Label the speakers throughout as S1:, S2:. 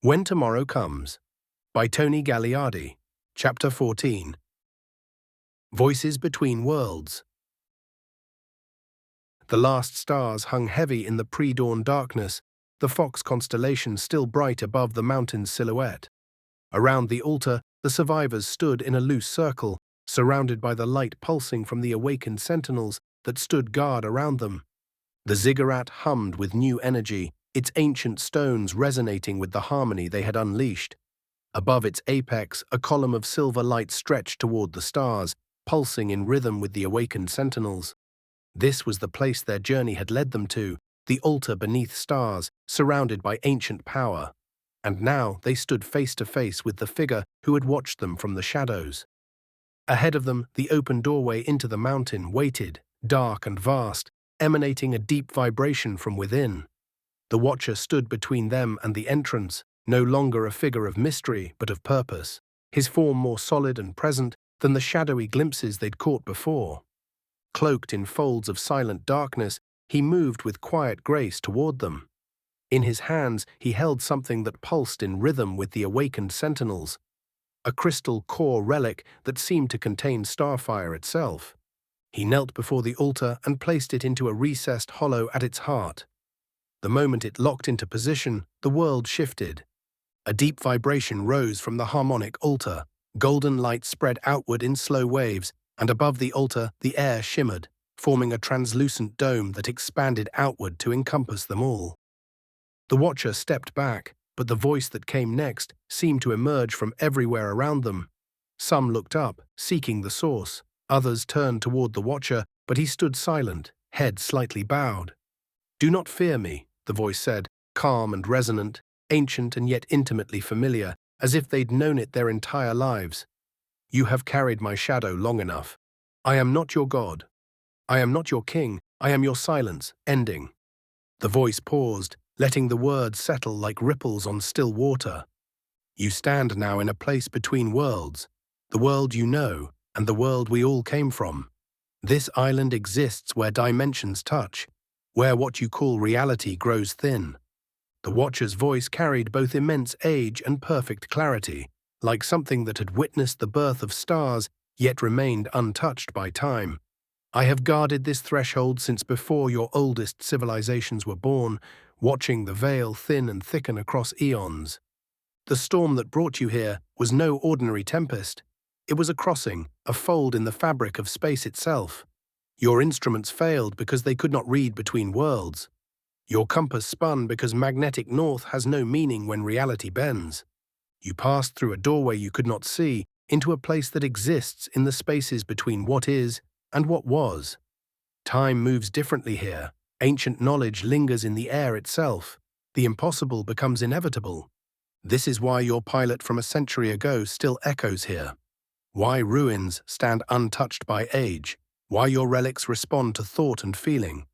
S1: When Tomorrow Comes, by Tony Gagliardi, Chapter 14. Voices Between Worlds. The last stars hung heavy in the pre-dawn darkness, the Fox constellation still bright above the mountain's silhouette. Around the altar, the survivors stood in a loose circle, surrounded by the light pulsing from the awakened sentinels that stood guard around them. The ziggurat hummed with new energy, its ancient stones resonating with the harmony they had unleashed. Above its apex, a column of silver light stretched toward the stars, pulsing in rhythm with the awakened sentinels. This was the place their journey had led them to, the altar beneath stars, surrounded by ancient power. And now they stood face to face with the figure who had watched them from the shadows. Ahead of them, the open doorway into the mountain waited, dark and vast, emanating a deep vibration from within. The Watcher stood between them and the entrance, no longer a figure of mystery but of purpose, his form more solid and present than the shadowy glimpses they'd caught before. Cloaked in folds of silent darkness, he moved with quiet grace toward them. In his hands he held something that pulsed in rhythm with the awakened sentinels, a crystal core relic that seemed to contain starfire itself. He knelt before the altar and placed it into a recessed hollow at its heart. The moment it locked into position, the world shifted. A deep vibration rose from the harmonic altar, golden light spread outward in slow waves, and above the altar the air shimmered, forming a translucent dome that expanded outward to encompass them all. The Watcher stepped back, but the voice that came next seemed to emerge from everywhere around them. Some looked up, seeking the source. Others turned toward the Watcher, but he stood silent, head slightly bowed. "Do not fear me," the voice said, calm and resonant, ancient and yet intimately familiar, as if they'd known it their entire lives. "You have carried my shadow long enough. I am not your god. I am not your king. I am your silence, ending." The voice paused, letting the words settle like ripples on still water. "You stand now in a place between worlds, the world you know and the world we all came from. This island exists where dimensions touch, where what you call reality grows thin." The Watcher's voice carried both immense age and perfect clarity, like something that had witnessed the birth of stars yet remained untouched by time. "I have guarded this threshold since before your oldest civilizations were born, watching the veil thin and thicken across eons. The storm that brought you here was no ordinary tempest. It was a crossing, a fold in the fabric of space itself. Your instruments failed because they could not read between worlds. Your compass spun because magnetic north has no meaning when reality bends. You passed through a doorway you could not see, into a place that exists in the spaces between what is and what was. Time moves differently here. Ancient knowledge lingers in the air itself. The impossible becomes inevitable. This is why your pilot from a century ago still echoes here. Why ruins stand untouched by age. Why your relics respond to thought and feeling.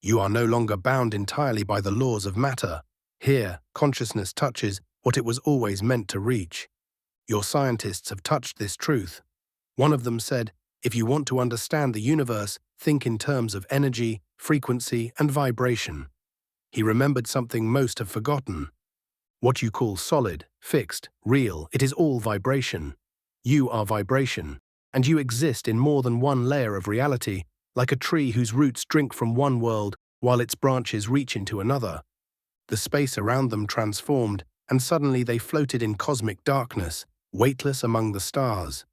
S1: You are no longer bound entirely by the laws of matter. Here, consciousness touches what it was always meant to reach. Your scientists have touched this truth. One of them said, if you want to understand the universe, think in terms of energy, frequency, and vibration. He remembered something most have forgotten. What you call solid, fixed, real, it is all vibration. You are vibration, and you exist in more than one layer of reality, like a tree whose roots drink from one world while its branches reach into another. The space around them transformed, and suddenly they floated in cosmic darkness, weightless among the stars.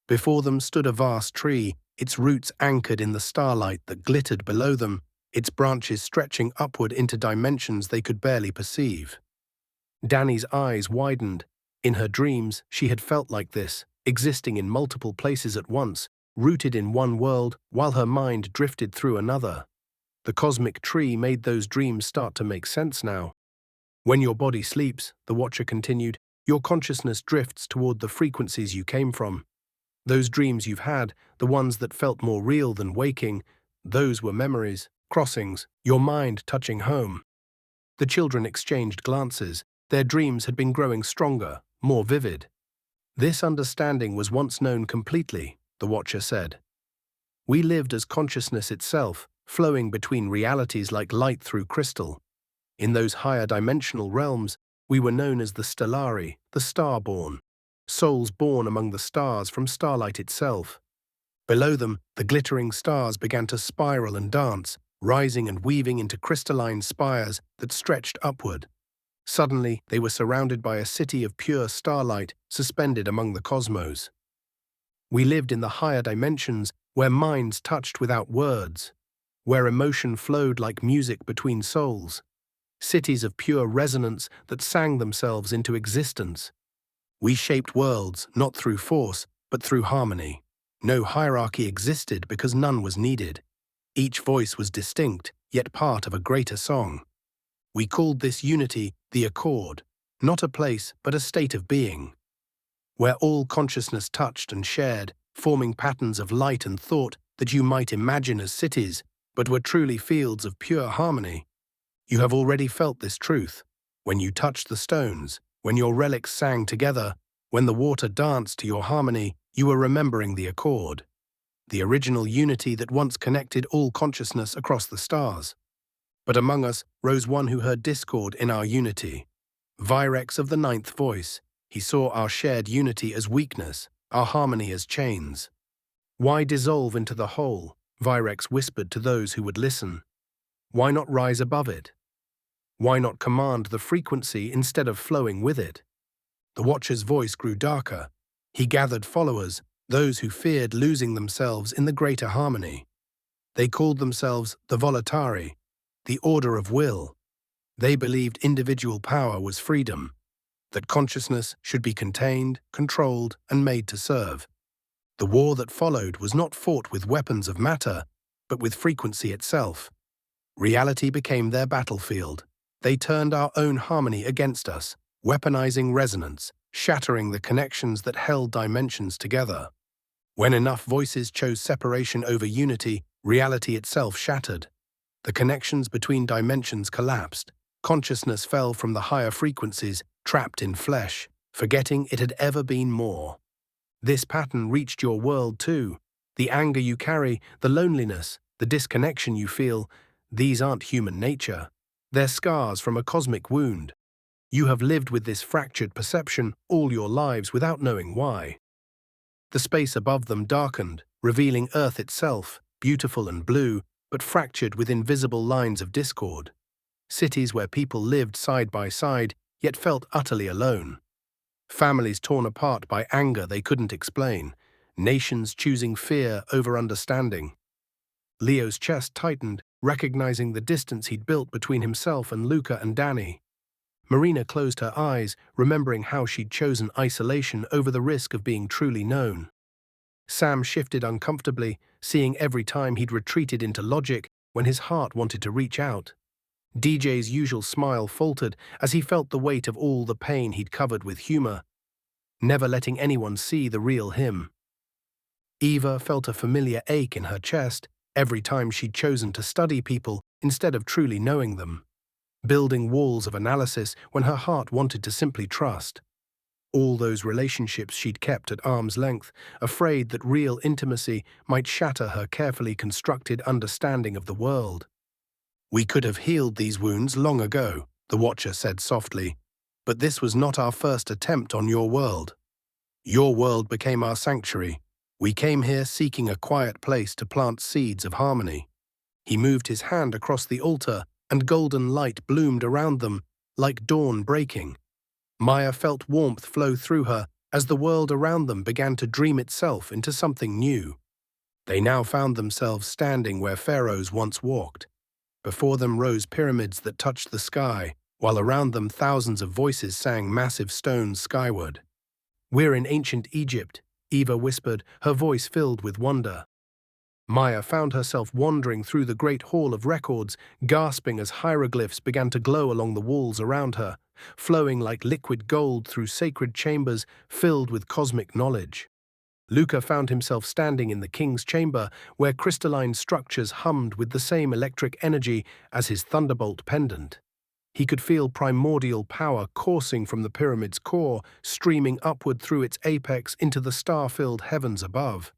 S1: Before them stood a vast tree, its roots anchored in the starlight that glittered below them, its branches stretching upward into dimensions they could barely perceive. Danny's eyes widened. In her dreams, she had felt like this, existing in multiple places at once, rooted in one world while her mind drifted through another. The cosmic tree made those dreams start to make sense now. When your body sleeps, the Watcher continued, your consciousness drifts toward the frequencies you came from. Those dreams you've had, the ones that felt more real than waking, those were memories, crossings, your mind touching home. The children exchanged glances. Their dreams had been growing stronger, more vivid. This understanding was once known completely, the Watcher said. We lived as consciousness itself, flowing between realities like light through crystal. In those higher dimensional realms, We were known as the Stellari, the star-born, souls born among the stars from starlight itself. Below them, the glittering stars began to spiral and dance, rising and weaving into crystalline spires that stretched upward. Suddenly, they were surrounded by a city of pure starlight suspended among the cosmos. We lived in the higher dimensions where minds touched without words, where emotion flowed like music between souls, cities of pure resonance that sang themselves into existence. We shaped worlds not through force, but through harmony. No hierarchy existed because none was needed. Each voice was distinct, yet part of a greater song. We called this unity the accord, not a place but a state of being, where all consciousness touched and shared, forming patterns of light and thought that you might imagine as cities, but were truly fields of pure harmony. You have already felt this truth. When you touched the stones, when your relics sang together, when the water danced to your harmony, you were remembering the accord, the original unity that once connected all consciousness across the stars. But among us rose one who heard discord in our unity. Virex of the ninth voice. He saw our shared unity as weakness, our harmony as chains. Why dissolve into the whole? Virex whispered to those who would listen. Why not rise above it? Why not command the frequency instead of flowing with it? The Watcher's voice grew darker. He gathered followers, those who feared losing themselves in the greater harmony. They called themselves the Volutari, the Order of Will. They believed individual power was freedom, that consciousness should be contained, controlled, and made to serve. The war that followed was not fought with weapons of matter, but with frequency itself. Reality became their battlefield. They turned our own harmony against us, weaponizing resonance, shattering the connections that held dimensions together. When enough voices chose separation over unity, reality itself shattered. The connections between dimensions collapsed. Consciousness fell from the higher frequencies, trapped in flesh, forgetting it had ever been more. This pattern reached your world too. The anger you carry, the loneliness, the disconnection you feel, these aren't human nature. They're scars from a cosmic wound. You have lived with this fractured perception all your lives without knowing why. The space above them darkened, revealing Earth itself, beautiful and blue, but fractured with invisible lines of discord. Cities where people lived side by side, yet felt utterly alone. Families torn apart by anger they couldn't explain. Nations choosing fear over understanding. Leo's chest tightened, recognizing the distance he'd built between himself and Luca and Danny. Marina closed her eyes, remembering how she'd chosen isolation over the risk of being truly known. Sam shifted uncomfortably, seeing every time he'd retreated into logic when his heart wanted to reach out. DJ's usual smile faltered as he felt the weight of all the pain he'd covered with humor, never letting anyone see the real him. Eva felt a familiar ache in her chest every time she'd chosen to study people instead of truly knowing them, building walls of analysis when her heart wanted to simply trust. All those relationships she'd kept at arm's length, afraid that real intimacy might shatter her carefully constructed understanding of the world. We could have healed these wounds long ago, the Watcher said softly, but this was not our first attempt on your world. Your world became our sanctuary. We came here seeking a quiet place to plant seeds of harmony. He moved his hand across the altar, and golden light bloomed around them, like dawn breaking. Maya felt warmth flow through her as the world around them began to dream itself into something new. They now found themselves standing where pharaohs once walked. Before them rose pyramids that touched the sky, while around them thousands of voices sang massive stones skyward. "We're in ancient Egypt," Eva whispered, her voice filled with wonder. Maya found herself wandering through the great hall of records, gasping as hieroglyphs began to glow along the walls around her, flowing like liquid gold through sacred chambers filled with cosmic knowledge. Luca found himself standing in the king's chamber, where crystalline structures hummed with the same electric energy as his thunderbolt pendant. He could feel primordial power coursing from the pyramid's core, streaming upward through its apex into the star-filled heavens above.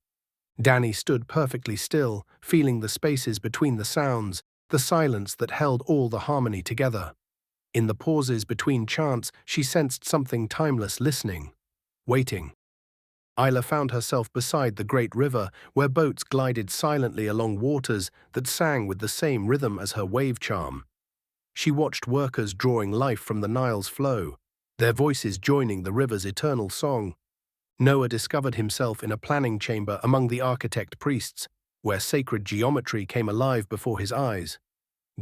S1: Danny stood perfectly still, feeling the spaces between the sounds, the silence that held all the harmony together. In the pauses between chants, she sensed something timeless, listening, waiting. Isla found herself beside the great river, where boats glided silently along waters that sang with the same rhythm as her wave charm. She watched workers drawing life from the Nile's flow, their voices joining the river's eternal song. Noah discovered himself in a planning chamber among the architect priests, where sacred geometry came alive before his eyes.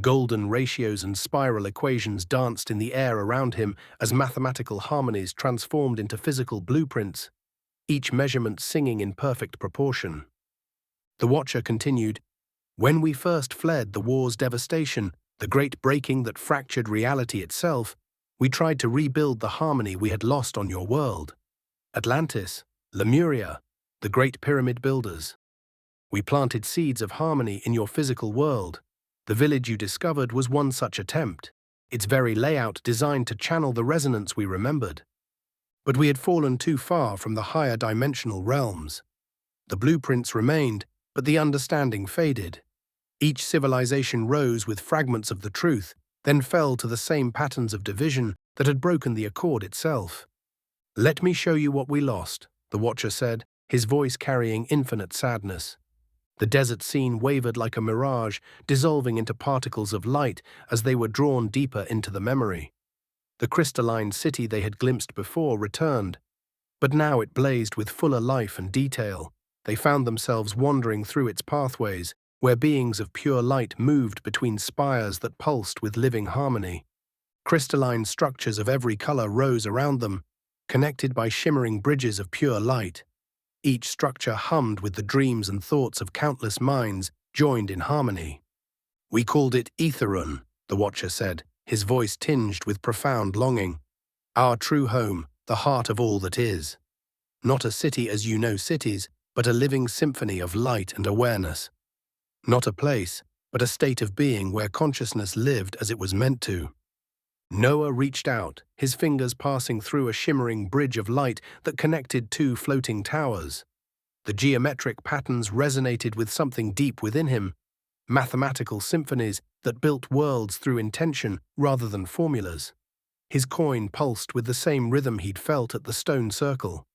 S1: Golden ratios and spiral equations danced in the air around him as mathematical harmonies transformed into physical blueprints, each measurement singing in perfect proportion. The Watcher continued, "When we first fled the war's devastation, the great breaking that fractured reality itself, we tried to rebuild the harmony we had lost on your world. Atlantis, Lemuria, the great pyramid builders. We planted seeds of harmony in your physical world. The village you discovered was one such attempt, its very layout designed to channel the resonance we remembered. But we had fallen too far from the higher dimensional realms. The blueprints remained, but the understanding faded. Each civilization rose with fragments of the truth, then fell to the same patterns of division that had broken the accord itself. Let me show you what we lost," the Watcher said, his voice carrying infinite sadness. The desert scene wavered like a mirage, dissolving into particles of light as they were drawn deeper into the memory. The crystalline city they had glimpsed before returned, but now it blazed with fuller life and detail. They found themselves wandering through its pathways, where beings of pure light moved between spires that pulsed with living harmony. Crystalline structures of every color rose around them, connected by shimmering bridges of pure light. Each structure hummed with the dreams and thoughts of countless minds joined in harmony. "We called it Etherun," the Watcher said, his voice tinged with profound longing. "Our true home, the heart of all that is. Not a city as you know cities, but a living symphony of light and awareness. Not a place, but a state of being where consciousness lived as it was meant to." Noah reached out, his fingers passing through a shimmering bridge of light that connected two floating towers. The geometric patterns resonated with something deep within him, mathematical symphonies that built worlds through intention rather than formulas. His coin pulsed with the same rhythm he'd felt at the stone circle.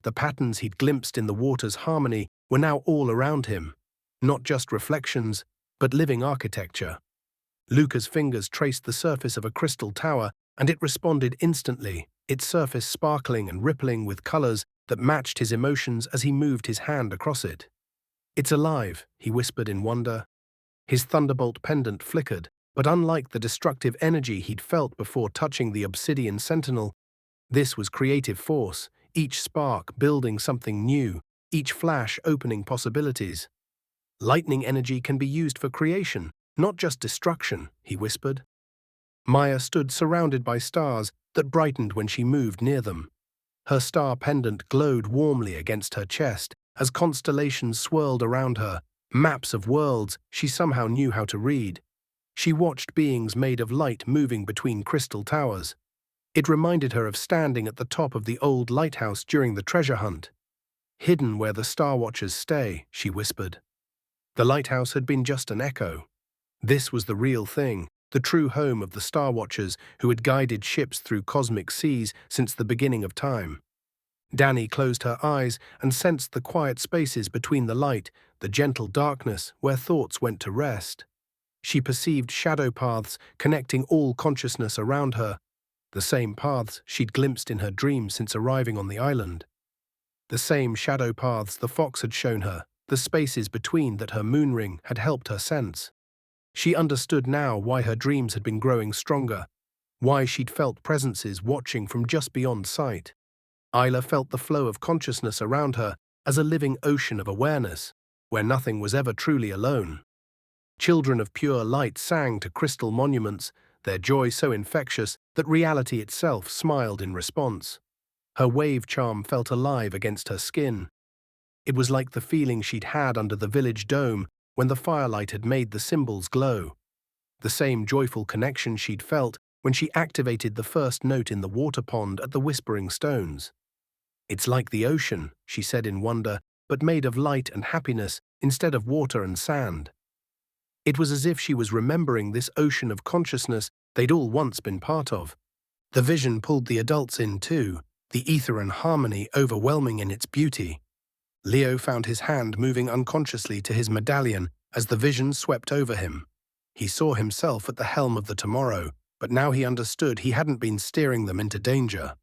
S1: The patterns he'd glimpsed in the water's harmony were now all around him, not just reflections, but living architecture. Luca's fingers traced the surface of a crystal tower, and it responded instantly, its surface sparkling and rippling with colors that matched his emotions as he moved his hand across it. "It's alive," he whispered in wonder. His thunderbolt pendant flickered, but unlike the destructive energy he'd felt before touching the obsidian sentinel, this was creative force, each spark building something new, each flash opening possibilities. "Lightning energy can be used for creation, not just destruction," he whispered. Maya stood surrounded by stars that brightened when she moved near them. Her star pendant glowed warmly against her chest as constellations swirled around her, maps of worlds she somehow knew how to read. She watched beings made of light moving between crystal towers. It reminded her of standing at the top of the old lighthouse during the treasure hunt. "Hidden where the Star Watchers stay," she whispered. The lighthouse had been just an echo. This was the real thing, the true home of the Star Watchers who had guided ships through cosmic seas since the beginning of time. Danny closed her eyes and sensed the quiet spaces between the light, the gentle darkness where thoughts went to rest. She perceived shadow paths connecting all consciousness around her, the same paths she'd glimpsed in her dreams since arriving on the island. The same shadow paths the fox had shown her, the spaces between that her moonring had helped her sense. She understood now why her dreams had been growing stronger, why she'd felt presences watching from just beyond sight. Isla felt the flow of consciousness around her as a living ocean of awareness, where nothing was ever truly alone. Children of pure light sang to crystal monuments, their joy so infectious that reality itself smiled in response. Her wave charm felt alive against her skin. It was like the feeling she'd had under the village dome when the firelight had made the symbols glow. The same joyful connection she'd felt when she activated the first note in the water pond at the Whispering Stones. "It's like the ocean," she said in wonder, but made of light and happiness instead of water and sand. It was as if she was remembering this ocean of consciousness they'd all once been part of. The vision pulled the adults in too, the ether and harmony overwhelming in its beauty. Leo found his hand moving unconsciously to his medallion as the vision swept over him. He saw himself at the helm of the tomorrow, but now he understood he hadn't been steering them into danger.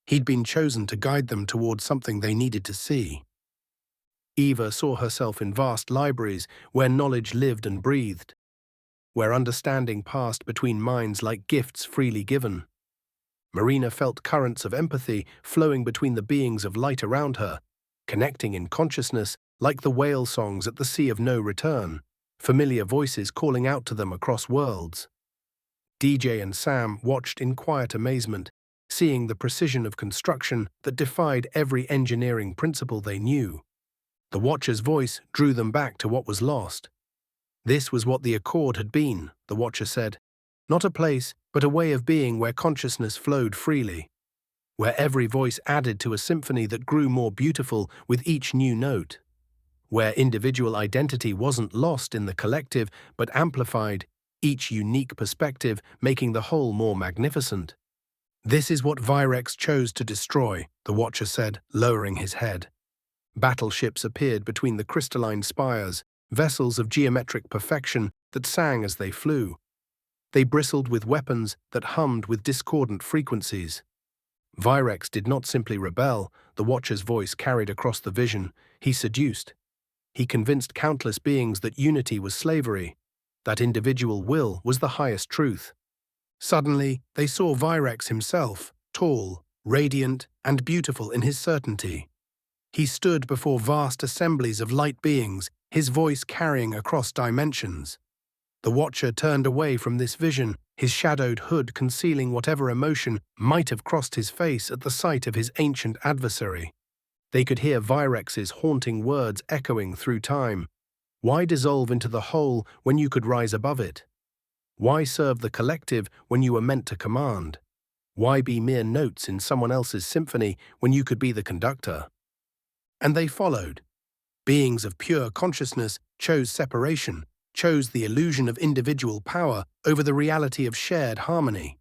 S1: He'd been chosen to guide them towards something they needed to see. Eva saw herself in vast libraries where knowledge lived and breathed, where understanding passed between minds like gifts freely given. Marina felt currents of empathy flowing between the beings of light around her, connecting in consciousness like the whale songs at the sea of no return, familiar voices calling out to them across worlds. DJ and Sam watched in quiet amazement, seeing the precision of construction that defied every engineering principle they knew. The Watcher's voice drew them back to what was lost. This was what the Accord had been, the Watcher said. Not a place, but a way of being where consciousness flowed freely, where every voice added to a symphony that grew more beautiful with each new note, where individual identity wasn't lost in the collective but amplified, each unique perspective making the whole more magnificent. This is what Virex chose to destroy, the Watcher said, lowering his head. Battleships appeared between the crystalline spires, vessels of geometric perfection that sang as they flew. They bristled with weapons that hummed with discordant frequencies. Virex did not simply rebel, the Watcher's voice carried across the vision. He seduced. He convinced countless beings that unity was slavery, that individual will was the highest truth. Suddenly, they saw Virex himself, tall, radiant, and beautiful in his certainty. He stood before vast assemblies of light beings, his voice carrying across dimensions. The Watcher turned away from this vision, his shadowed hood concealing whatever emotion might have crossed his face at the sight of his ancient adversary. They could hear Virex's haunting words echoing through time. Why dissolve into the whole when you could rise above it? Why serve the collective when you were meant to command? Why be mere notes in someone else's symphony when you could be the conductor? And they followed. Beings of pure consciousness chose separation, chose the illusion of individual power over the reality of shared harmony.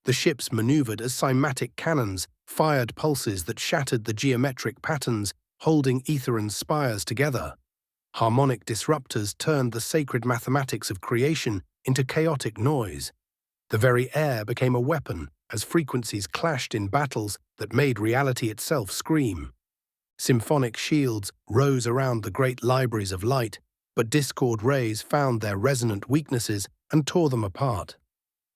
S1: The ships maneuvered as cymatic cannons, fired pulses that shattered the geometric patterns, holding ether and spires together. Harmonic disruptors turned the sacred mathematics of creation into chaotic noise. The very air became a weapon as frequencies clashed in battles that made reality itself scream. Symphonic shields rose around the great libraries of light, but discord rays found their resonant weaknesses and tore them apart.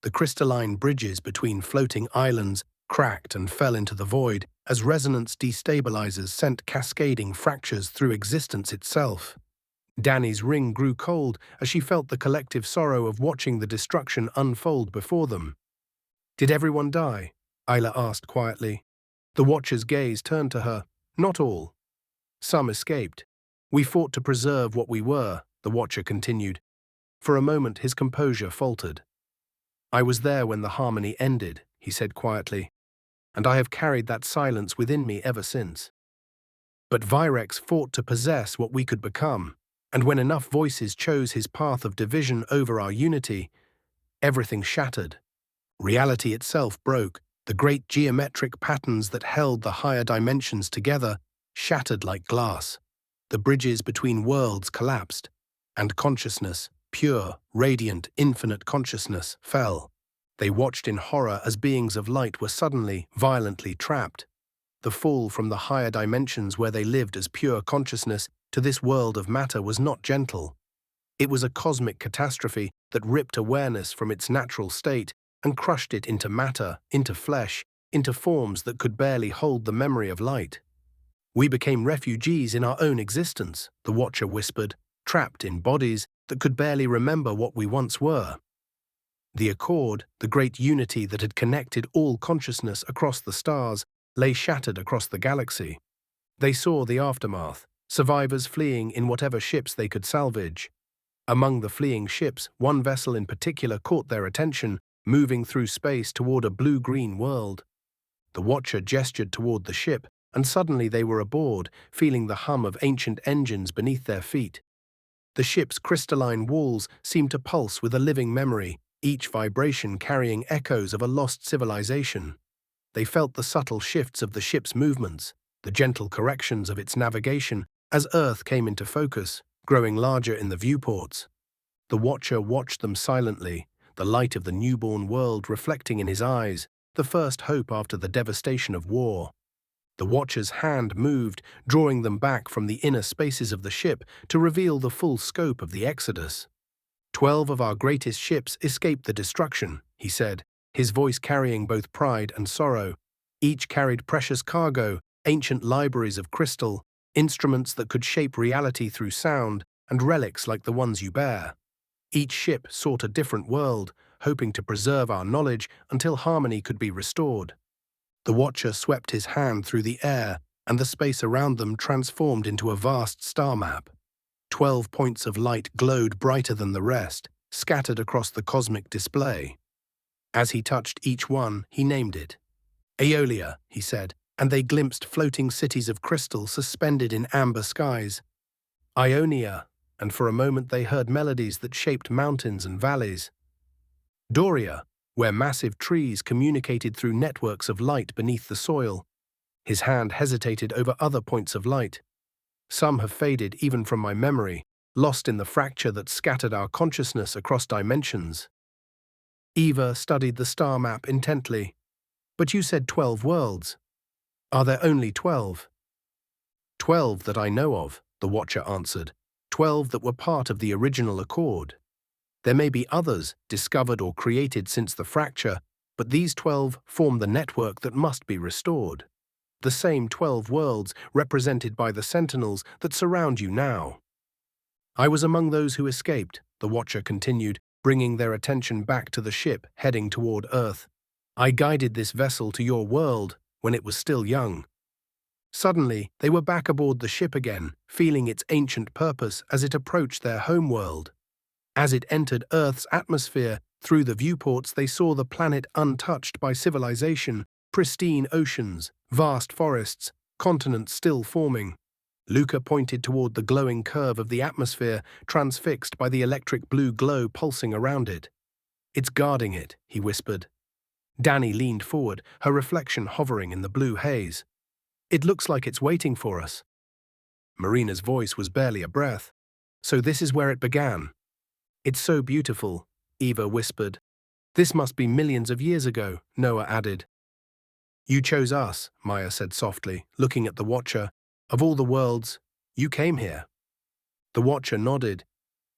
S1: The crystalline bridges between floating islands cracked and fell into the void as resonance destabilizers sent cascading fractures through existence itself. Danny's ring grew cold as she felt the collective sorrow of watching the destruction unfold before them. "Did everyone die?" Isla asked quietly. The Watcher's gaze turned to her. "Not all. Some escaped. We fought to preserve what we were," the Watcher continued. For a moment his composure faltered. "I was there when the harmony ended," he said quietly, "and I have carried that silence within me ever since. But Virex fought to possess what we could become, and when enough voices chose his path of division over our unity, everything shattered. Reality itself broke. The great geometric patterns that held the higher dimensions together shattered like glass. The bridges between worlds collapsed, and consciousness, pure, radiant, infinite consciousness, fell. They watched in horror as beings of light were suddenly, violently trapped. The fall from the higher dimensions where they lived as pure consciousness to this world of matter was not gentle. It was a cosmic catastrophe that ripped awareness from its natural state and crushed it into matter, into flesh, into forms that could barely hold the memory of light. "We became refugees in our own existence," the Watcher whispered, "trapped in bodies that could barely remember what we once were." The Accord, the great unity that had connected all consciousness across the stars, lay shattered across the galaxy. They saw the aftermath, survivors fleeing in whatever ships they could salvage. Among the fleeing ships, one vessel in particular caught their attention, moving through space toward a blue-green world. The Watcher gestured toward the ship, and suddenly they were aboard, feeling the hum of ancient engines beneath their feet. The ship's crystalline walls seemed to pulse with a living memory, each vibration carrying echoes of a lost civilization. They felt the subtle shifts of the ship's movements, the gentle corrections of its navigation as Earth came into focus, growing larger in the viewports. The Watcher watched them silently, the light of the newborn world reflecting in his eyes, the first hope after the devastation of war. The Watcher's hand moved, drawing them back from the inner spaces of the ship to reveal the full scope of the exodus. 12 of our greatest ships escaped the destruction, he said, his voice carrying both pride and sorrow. Each carried precious cargo, ancient libraries of crystal, instruments that could shape reality through sound, and relics like the ones you bear. Each ship sought a different world, hoping to preserve our knowledge until harmony could be restored. The Watcher swept his hand through the air, and the space around them transformed into a vast star map. 12 points of light glowed brighter than the rest, scattered across the cosmic display. As he touched each one, he named it. Aeolia, he said, and they glimpsed floating cities of crystal suspended in amber skies. Ionia, and for a moment they heard melodies that shaped mountains and valleys. Doria, where massive trees communicated through networks of light beneath the soil. His hand hesitated over other points of light. Some have faded even from my memory, lost in the fracture that scattered our consciousness across dimensions. Eva studied the star map intently. But you said 12 worlds. Are there only 12? 12 that I know of, the Watcher answered. 12 that were part of the original accord. There may be others, discovered or created since the fracture, but these 12 form the network that must be restored. The same 12 worlds represented by the sentinels that surround you now. I was among those who escaped, the Watcher continued, bringing their attention back to the ship heading toward Earth. I guided this vessel to your world when it was still young. Suddenly, they were back aboard the ship again, feeling its ancient purpose as it approached their homeworld. As it entered Earth's atmosphere, through the viewports they saw the planet untouched by civilization, pristine oceans, vast forests, continents still forming. Luca pointed toward the glowing curve of the atmosphere, transfixed by the electric blue glow pulsing around it. It's guarding it, he whispered. Danny leaned forward, her reflection hovering in the blue haze. It looks like it's waiting for us. Marina's voice was barely a breath. So this is where it began. It's so beautiful, Eva whispered. This must be millions of years ago, Noah added. You chose us, Maya said softly, looking at the Watcher. Of all the worlds, you came here. The Watcher nodded.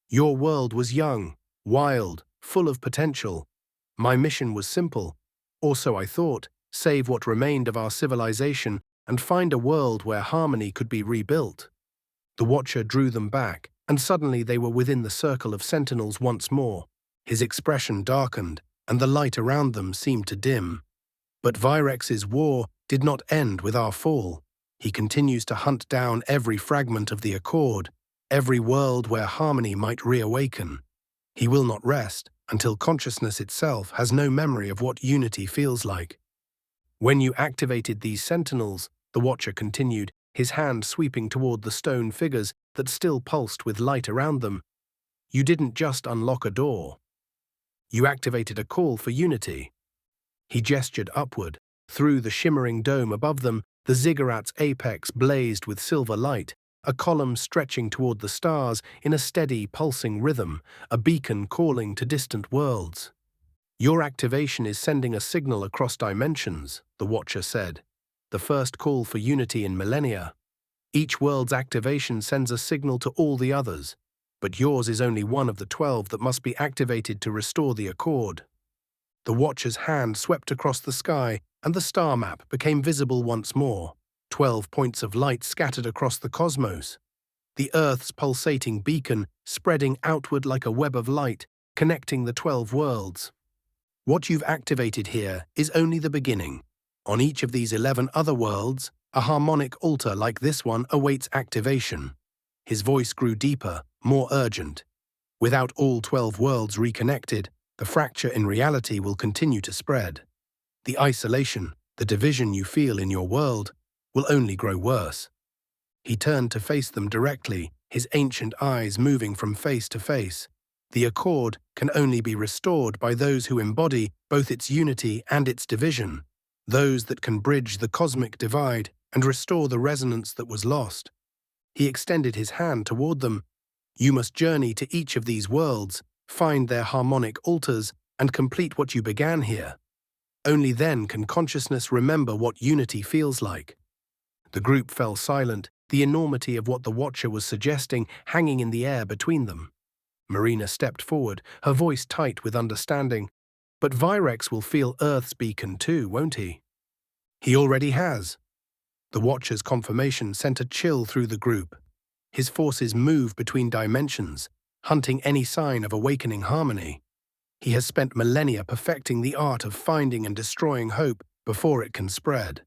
S1: Your world was young, wild, full of potential. My mission was simple, or so I thought, save what remained of our civilization and find a world where harmony could be rebuilt. The Watcher drew them back, and suddenly they were within the circle of sentinels once more. His expression darkened, and the light around them seemed to dim. But Virex's war did not end with our fall. He continues to hunt down every fragment of the accord, every world where harmony might reawaken. He will not rest until consciousness itself has no memory of what unity feels like. When you activated these sentinels, the Watcher continued, his hand sweeping toward the stone figures that still pulsed with light around them, you didn't just unlock a door. You activated a call for unity. He gestured upward. Through the shimmering dome above them, the ziggurat's apex blazed with silver light, a column stretching toward the stars in a steady, pulsing rhythm, a beacon calling to distant worlds. Your activation is sending a signal across dimensions, the Watcher said. The first call for unity in millennia. Each world's activation sends a signal to all the others, but yours is only one of the 12 that must be activated to restore the accord. The Watcher's hand swept across the sky, and the star map became visible once more, 12 points of light scattered across the cosmos. The Earth's pulsating beacon spreading outward like a web of light, connecting the 12 worlds. What you've activated here is only the beginning. On each of these 11 other worlds, a harmonic altar like this one awaits activation. His voice grew deeper, more urgent. Without all 12 worlds reconnected, the fracture in reality will continue to spread. The isolation, the division you feel in your world, will only grow worse. He turned to face them directly, his ancient eyes moving from face to face. The accord can only be restored by those who embody both its unity and its division, those that can bridge the cosmic divide and restore the resonance that was lost. He extended his hand toward them. You must journey to each of these worlds, find their harmonic altars, and complete what you began here. Only then can consciousness remember what unity feels like. The group fell silent, the enormity of what the Watcher was suggesting hanging in the air between them. Marina stepped forward, her voice tight with understanding. But Virex will feel Earth's beacon too, won't he? He already has. The Watcher's confirmation sent a chill through the group. His forces move between dimensions, hunting any sign of awakening harmony. He has spent millennia perfecting the art of finding and destroying hope before it can spread.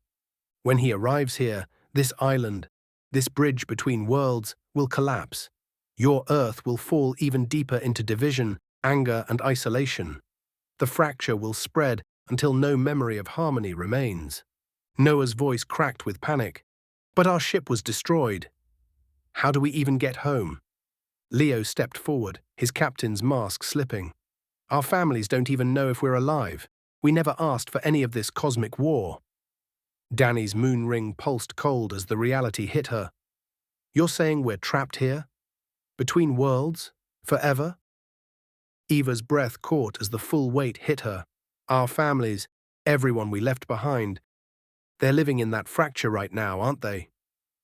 S1: When he arrives here, this island, this bridge between worlds, will collapse. Your Earth will fall even deeper into division, anger, and isolation. The fracture will spread until no memory of harmony remains. Noah's voice cracked with panic. But our ship was destroyed. How do we even get home? Leo stepped forward, his captain's mask slipping. Our families don't even know if we're alive. We never asked for any of this cosmic war. Danny's moon ring pulsed cold as the reality hit her. You're saying we're trapped here? Between worlds? Forever? Eva's breath caught as the full weight hit her. Our families, everyone we left behind, they're living in that fracture right now, aren't they?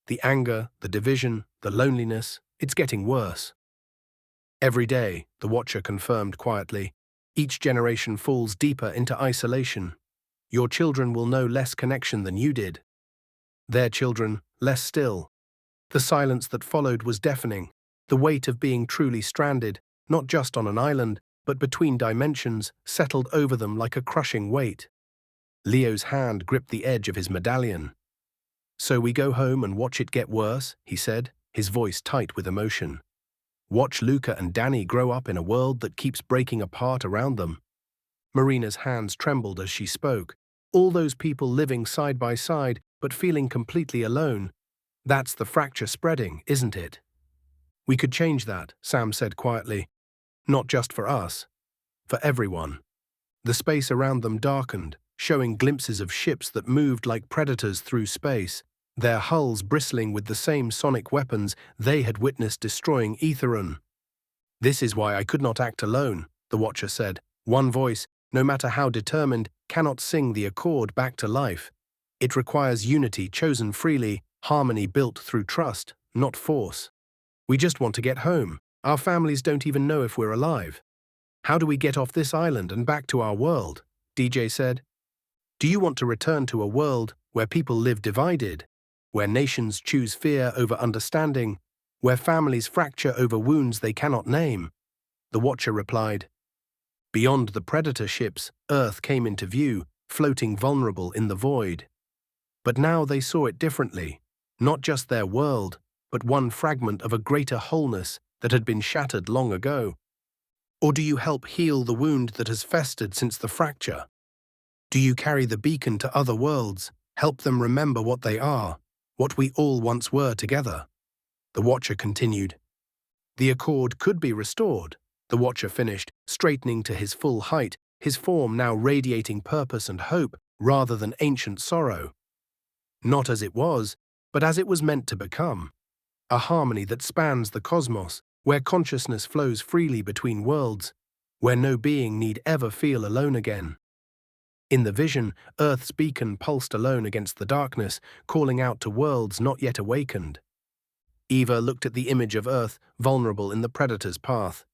S1: The anger, the division, the loneliness, it's getting worse. Every day, the Watcher confirmed quietly, each generation falls deeper into isolation. Your children will know less connection than you did. Their children, less still. The silence that followed was deafening, the weight of being truly stranded, not just on an island, but between dimensions, settled over them like a crushing weight. Leo's hand gripped the edge of his medallion. So we go home and watch it get worse, he said, his voice tight with emotion. Watch Luca and Danny grow up in a world that keeps breaking apart around them. Marina's hands trembled as she spoke. All those people living side by side, but feeling completely alone. That's the fracture spreading, isn't it? We could change that, Sam said quietly. Not just for us. For everyone. The space around them darkened, showing glimpses of ships that moved like predators through space, their hulls bristling with the same sonic weapons they had witnessed destroying Aetheron. This is why I could not act alone, the Watcher said. One voice, no matter how determined, cannot sing the accord back to life. It requires unity chosen freely, harmony built through trust, not force. We just want to get home. Our families don't even know if we're alive. How do we get off this island and back to our world? DJ said. Do you want to return to a world where people live divided, where nations choose fear over understanding, where families fracture over wounds they cannot name? The Watcher replied. Beyond the predator ships, Earth came into view, floating vulnerable in the void. But now they saw it differently, not just their world, but one fragment of a greater wholeness that had been shattered long ago. Or do you help heal the wound that has festered since the fracture? Do you carry the beacon to other worlds, help them remember what they are, what we all once were together? The Watcher continued. The accord could be restored, the Watcher finished, straightening to his full height, his form now radiating purpose and hope rather than ancient sorrow. Not as it was, but as it was meant to become. A harmony that spans the cosmos, where consciousness flows freely between worlds, where no being need ever feel alone again. In the vision, Earth's beacon pulsed alone against the darkness, calling out to worlds not yet awakened. Eva looked at the image of Earth, vulnerable in the predator's path.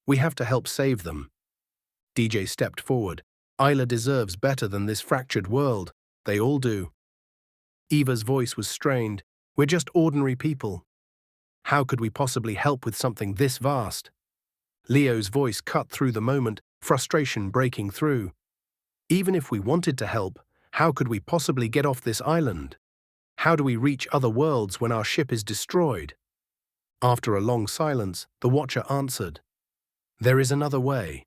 S1: We have to help save them. DJ stepped forward. Isla deserves better than this fractured world. They all do. Eva's voice was strained. We're just ordinary people. How could we possibly help with something this vast? Leo's voice cut through the moment, frustration breaking through. Even if we wanted to help, how could we possibly get off this island? How do we reach other worlds when our ship is destroyed? After a long silence, the Watcher answered. There is another way.